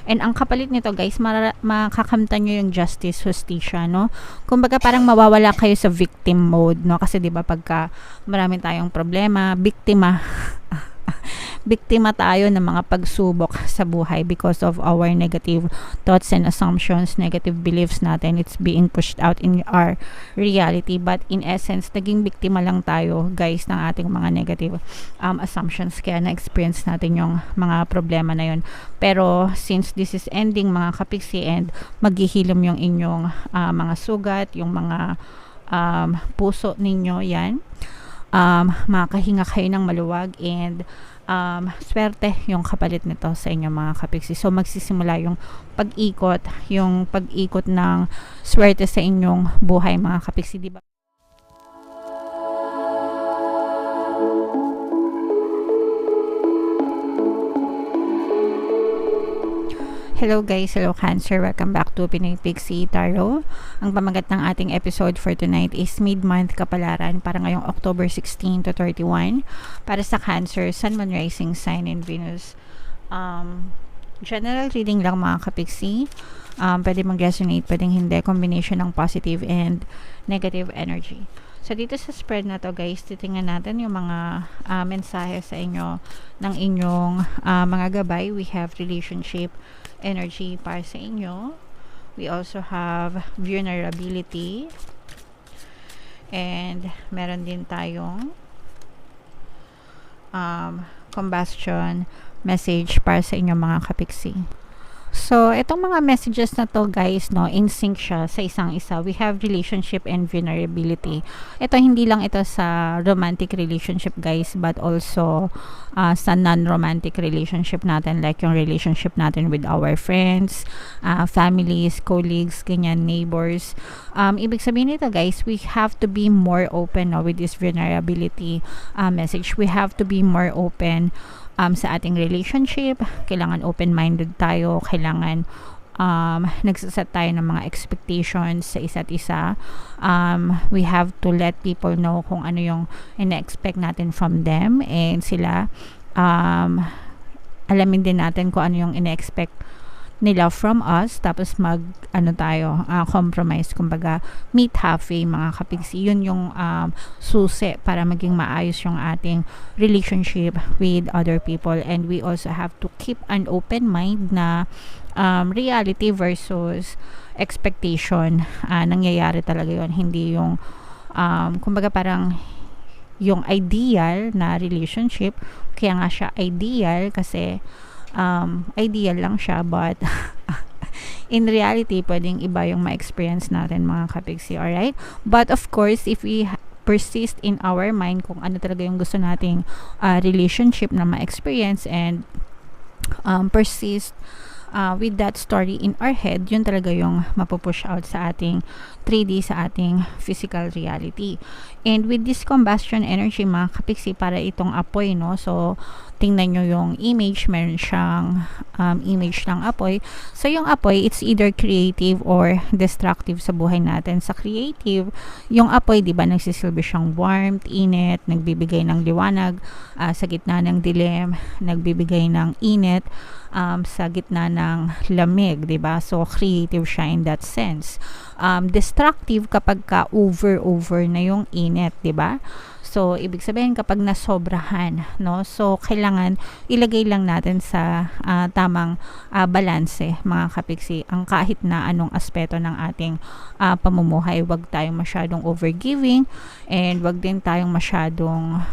And ang kapalit nito guys, makakamtan nyo yung justice, justisya, no? Kumbaga parang mawawala kayo sa victim mode, no? Kasi 'di ba pagka marami tayong problema, biktima biktima tayo ng mga pagsubok sa buhay because of our negative thoughts and assumptions, negative beliefs natin. It's being pushed out in our reality. But in essence, naging biktima lang tayo, guys, ng ating mga negative assumptions. Kaya na-experience natin yung mga problema na yun. Pero since this is ending, mga kapiksi, and maghihilom yung inyong mga sugat, yung mga puso ninyo, yan. Makahinga kayo ng maluwag, and swerte yung kapalit nito sa inyo mga kapiksi. So magsisimula yung pag-ikot ng swerte sa inyong buhay mga kapiksi, di ba? Hello guys, hello Cancer, welcome back to Pinoy Pixie Tarot. Ang pamagat ng ating episode for tonight is mid-month kapalaran para ngayong October 16 to 31 para sa Cancer, Sun, Moon, Rising Sign, and Venus. General reading lang mga kapiksi. Pwede mag-resonate, pwedeng hindi. Combination ng positive and negative energy. So dito sa spread na to guys, titingnan natin yung mga mensahe sa inyo ng inyong mga gabay. We have relationship energy para sa inyo. We also have vulnerability, and meron din tayong combustion message para sa inyong mga kapiksi. So, itong mga messages na to guys, no, in sync siya sa isang isa. We have relationship and vulnerability. Ito, hindi lang ito sa romantic relationship guys, but also sa non-romantic relationship natin, like yung relationship natin with our friends, families, colleagues, ganyan, neighbors. Ibig sabihin nito guys, we have to be more open, no, with this vulnerability message. We have to be more open sa ating relationship. Kailangan open-minded tayo, kailangan nagsaset tayo ng mga expectations sa isa't isa. We have to let people know kung ano yung ina-expect natin from them, and sila alamin din natin kung ano yung ina-expect nila from us, tapos compromise, kumbaga meet halfway mga kapigsi. Yun yung susi para maging maayos yung ating relationship with other people. And we also have to keep an open mind na reality versus expectation, nangyayari talaga yun, hindi yung kumbaga parang yung ideal na relationship. Kaya nga siya ideal kasi ideal lang siya, but in reality pwedeng iba yung ma-experience natin mga kapigsi. Alright, but of course if we persist in our mind kung ano talaga yung gusto nating relationship na ma-experience, and persist with that story in our head, yun talaga yung mapupush out sa ating 3D, sa ating physical reality. And with this combustion energy mga kapiksi, para itong apoy, no? So tingnan nyo yung image, meron siyang image ng apoy. So yung apoy, it's either creative or destructive sa buhay natin. Sa creative, yung apoy, di ba, nagsisilbi siyang warmth, init, nagbibigay ng liwanag sa gitna ng dilim, nagbibigay ng init sa gitna ng lamig, di ba? So creative siya in that sense. Destructive kapag ka over na yung init, di ba? So, ibig sabihin kapag nasobrahan, no? So, kailangan ilagay lang natin sa tamang balanse, mga kapiksi, ang kahit na anong aspeto ng ating pamumuhay. Huwag tayong masyadong overgiving, and huwag din tayong masyadong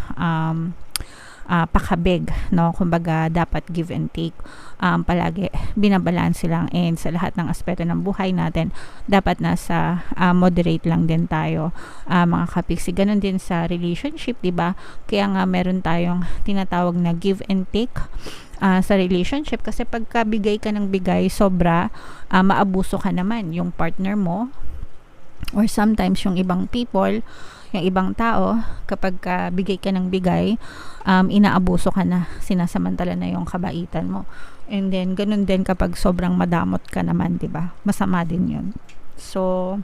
pakabig, no? Kumbaga, dapat give and take. Palagi binabalanse lang, and sa lahat ng aspeto ng buhay natin dapat nasa moderate lang din tayo, mga kapiksi. Ganun din sa relationship, di ba? Kaya nga meron tayong tinatawag na give and take sa relationship, kasi pagka bigay ka ng bigay sobra, maabuso ka naman yung partner mo, or sometimes yung ibang people, yung ibang tao, kapag bigay ka ng bigay, inaabuso ka na, sinasamantala na yung kabaitan mo. And then ganun din kapag sobrang madamot ka naman, 'di ba? Masama din 'yun. So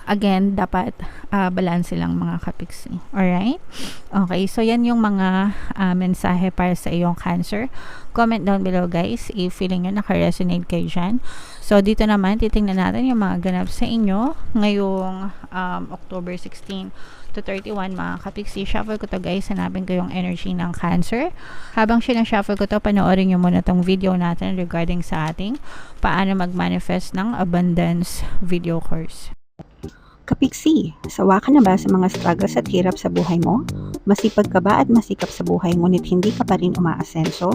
again, dapat balance lang mga kapiksi. Alright? Okay, so yan yung mga mensahe para sa iyong Cancer. Comment down below guys if feeling nyo naka-resonate kayo dyan. So dito naman, titingnan natin yung mga ganap sa inyo ngayong October 16 to 31 mga kapiksi. Shuffle ko to guys, hanapin ko yung energy ng Cancer. Habang sinashuffle ko to, panoorin nyo muna tong video natin regarding sa ating paano mag-manifest ng abundance video course. Kapiksi, sawa ka na ba sa mga struggles at hirap sa buhay mo? Masipag ka ba at masikap sa buhay ngunit hindi ka pa rin umaasenso?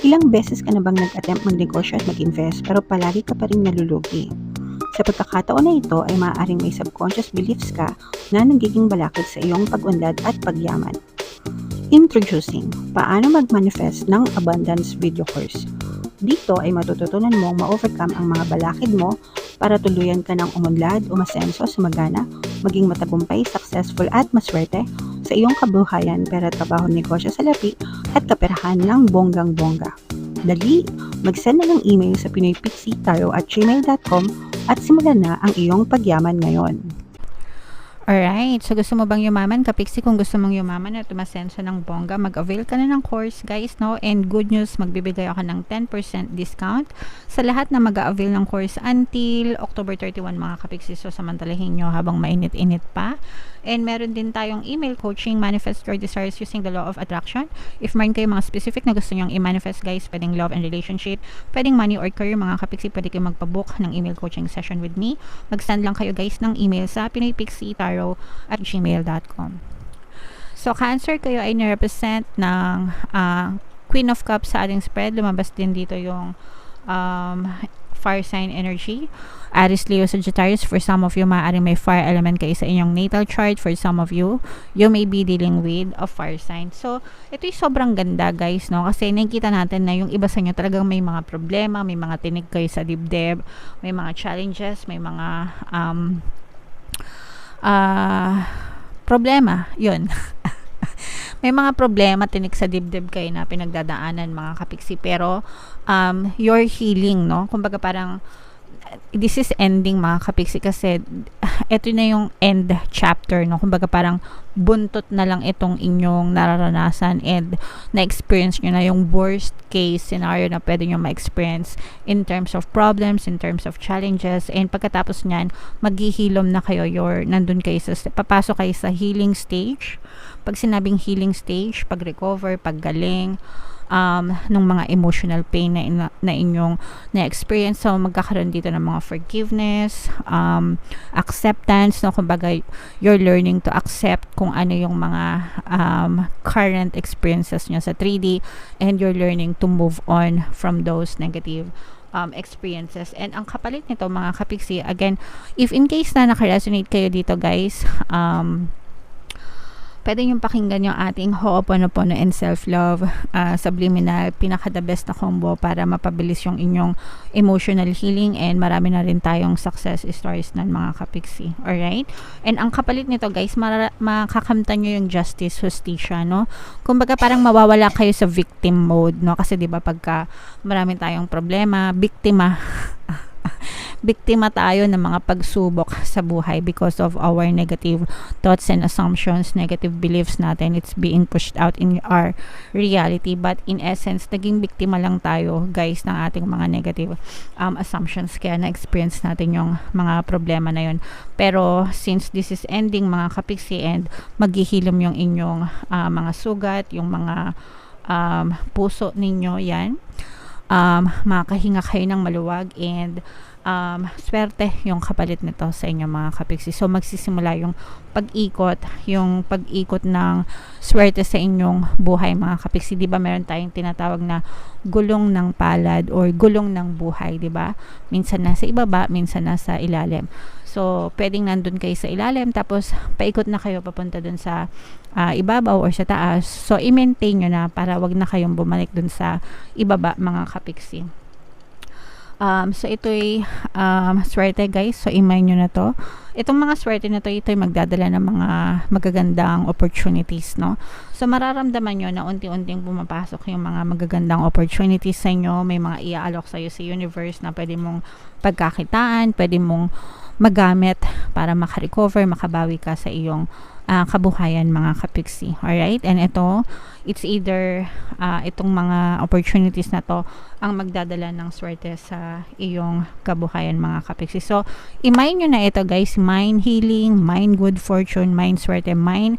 Ilang beses ka na bang nag-attempt magnegosyo at mag-invest pero palagi ka pa rin nalulugi? Sa pagkakataon na ito ay maaaring may subconscious beliefs ka na nagiging balakid sa iyong pag-unlad at pagyaman. Introducing, paano mag-manifest ng abundance video course. Dito ay matututunan mong ma-overcome ang mga balakid mo para tuluyan ka ng umunlad, umasenso, sumagana, maging matagumpay, successful at maswerte sa iyong kabuhayan, pera, trabaho, negosyo, salapi at kaperahan ng bonggang-bongga. Dali, mag-send na ng email sa pinoypixitaro@gmail.com at simulan na ang iyong pagyaman ngayon. Alright, so gusto mo bang yumaman? Kapiksi, kung gusto mong yumaman at umasenso ng bongga, mag-avail ka na ng course guys, no? And good news, magbibigay ako ng 10% discount sa lahat na mag-avail ng course until October 31 mga kapiksi. So samantalahin nyo habang mainit-init pa. And meron din tayong email coaching, manifest your desires using the law of attraction. If meron kayo mga specific na gusto nyong i-manifest guys, pwedeng love and relationship, pwedeng money or career mga kapiksi, pwede kayo magpabook ng email coaching session with me. Mag-send lang kayo guys ng email sa pinoypixitaro@gmail.com. So Cancer, kayo ay nirepresent ng Queen of Cups sa ating spread. Lumabas din dito yung fire sign energy. Aries, Leo, Sagittarius. For some of you, maaaring may fire element kayo sa inyong natal chart. For some of you, you may be dealing with a fire sign. So, ito yung sobrang ganda guys, no? Kasi nakikita natin na yung iba sa inyo talagang may mga problema, may mga tinig kayo sa dibdib, may mga challenges, may mga problema. Yun. May mga problema, tinik sa dibdib kayo na pinagdadaanan mga kapiksi, pero you're healing, no? Kumbaga parang this is ending mga kapiksi kasi ito na yung end chapter, no? Kumbaga parang buntot na lang itong inyong nararanasan and na-experience nyo na yung worst case scenario na pwede nyo ma-experience in terms of problems, in terms of challenges, and pagkatapos nyan, maghihilom na kayo, nandun kayo papasok kayo sa healing stage. Pag sinabing healing stage, pag-recover, paggaling, nung mga emotional pain na inyong na-experience. So, magkakaroon dito ng mga forgiveness, acceptance, no? Kumbaga, you're learning to accept kung ano yung mga current experiences nyo sa 3D, and you're learning to move on from those negative experiences. And ang kapalit nito mga kapiksi, again, if in case na naka-resonate kayo dito guys, pwede nyo pakinggan yung ating Ho'oponopono and Self-Love Subliminal, pinaka-the best na combo para mapabilis yung inyong emotional healing, and marami na rin tayong success stories ng mga kapiksi. Alright? And ang kapalit nito guys, makakamtan nyo yung justice, justisya, no? Kumbaga parang mawawala kayo sa victim mode, no? Kasi diba pagka marami tayong problema, biktima tayo ng mga pagsubok sa buhay because of our negative thoughts and assumptions, negative beliefs natin. It's being pushed out in our reality, but in essence, naging biktima lang tayo guys ng ating mga negative assumptions, kaya na-experience natin yung mga problema na yun. Pero since this is ending mga kapiksi, and maghihilom yung inyong mga sugat, yung mga puso ninyo, yan, makahinga kayo ng maluwag, and swerte yung kapalit nito sa inyo mga kapiksi. So magsisimula yung pag-ikot ng swerte sa inyong buhay mga kapiksi. Di ba meron tayong tinatawag na gulong ng palad or gulong ng buhay, di ba? Minsan nasa ibaba, minsan nasa ilalim. So pwedeng nandun kayo sa ilalim, tapos paikot na kayo papunta dun sa ibabaw or sa taas. So i-maintain nyo na para wag na kayong bumalik dun sa ibaba mga kapiksi. So ito'y swerte guys, so imay nyo na to. itong mga swerte na to, ito'y magdadala ng mga magagandang opportunities, no? So, mararamdaman nyo na unti-unting pumapasok yung mga magagandang opportunities sa inyo. May mga iaalok sa'yo sa universe na pwede mong pagkakitaan, pwede mong magamit para makarecover, makabawi ka sa iyong kabuhayan, mga kapiksi. Alright? And ito, it's either itong mga opportunities na to ang magdadala ng swerte sa iyong kabuhayan, mga kapiksi. So, i-mine nyo na ito, guys. Mine healing, mine good fortune, mine swerte, mine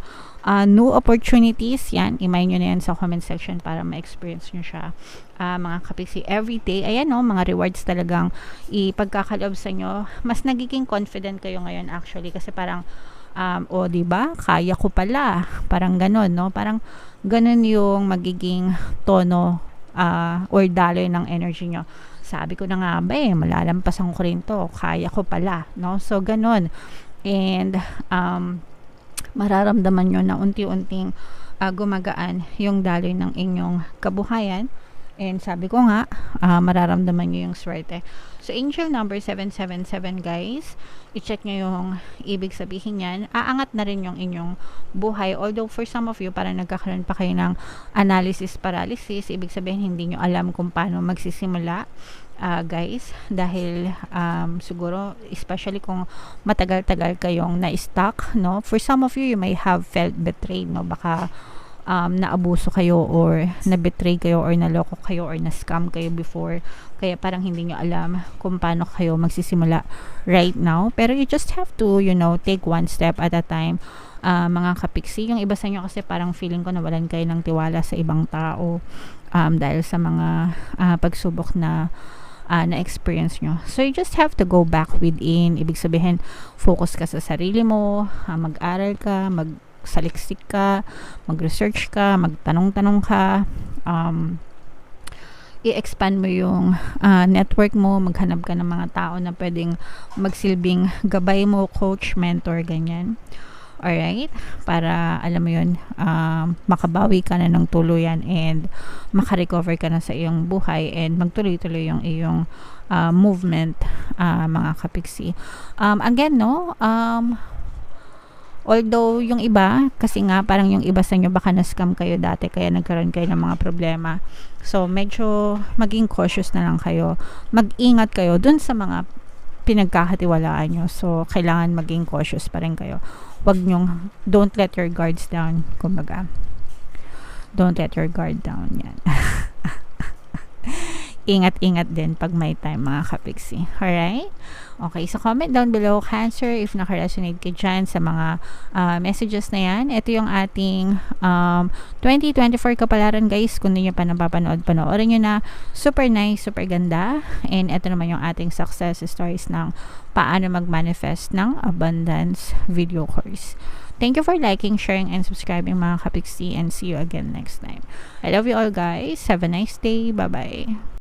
new opportunities. Yan, i-mine nyo na yan sa comment section para ma-experience nyo siya, mga kapiksi. Every day, ayan no, mga rewards talagang ipagkakaloob sa nyo. Mas nagiging confident kayo ngayon actually, kasi parang o diba, kaya ko pala, parang ganon, no? Parang ganon yung magiging tono or daloy ng energy nyo. Sabi ko na nga ba malalampasan ko rin to, kaya ko pala, no? So ganon. And mararamdaman nyo na unti-unting gumagaan yung daloy ng inyong kabuhayan. And sabi ko nga, mararamdaman nyo yung swerte. So, angel number 777, guys. I-check nyo yung ibig sabihin yan. Aangat na rin yung inyong buhay. Although, for some of you, parang nagkakaroon pa kayo ng analysis paralysis. Ibig sabihin, hindi nyo alam kung paano magsisimula, guys. Dahil, siguro, especially kung matagal-tagal kayong na-stuck, no? For some of you, you may have felt betrayed, no? Baka, naabuso kayo or na-betray kayo or naloko kayo or na-scam kayo before, kaya parang hindi nyo alam kung paano kayo magsisimula right now. Pero you just have to, you know, take one step at a time, mga kapiksi. Yung iba sa inyo kasi parang feeling ko nawalan kayo ng tiwala sa ibang tao dahil sa mga pagsubok na na-experience nyo. So, you just have to go back within. Ibig sabihin, focus ka sa sarili mo, mag-aral ka, saliksik ka, mag-research ka, magtanong-tanong ka, i-expand mo yung network mo, maghanap ka ng mga tao na pwedeng magsilbing gabay mo, coach, mentor, ganyan. Alright? Para, alam mo yun, makabawi ka na ng tuluyan and makarecover ka na sa iyong buhay and magtuloy-tuloy yung iyong movement, mga kapiksi. Again, no, although yung iba, kasi nga parang yung iba sa inyo baka na-scam kayo dati kaya nagkaroon kayo ng mga problema. So, medyo maging cautious na lang kayo. Mag-ingat kayo dun sa mga pinagkakatiwalaan nyo. So, kailangan maging cautious pa rin kayo. Don't let your guards down. Kumbaga, don't let your guard down. Yan. Ingat-ingat din pag may time, mga kapiksi. Alright? Okay, so comment down below, Cancer, if naka-resonate ka dyan sa mga messages na yan. Ito yung ating 2024 kapalaran, guys. Kung hindi nyo pa napapanood, panoorin nyo na. Super nice, super ganda. And ito naman yung ating success stories ng paano mag-manifest ng abundance video course. Thank you for liking, sharing, and subscribing, mga kapiksi. And see you again next time. I love you all, guys. Have a nice day. Bye-bye.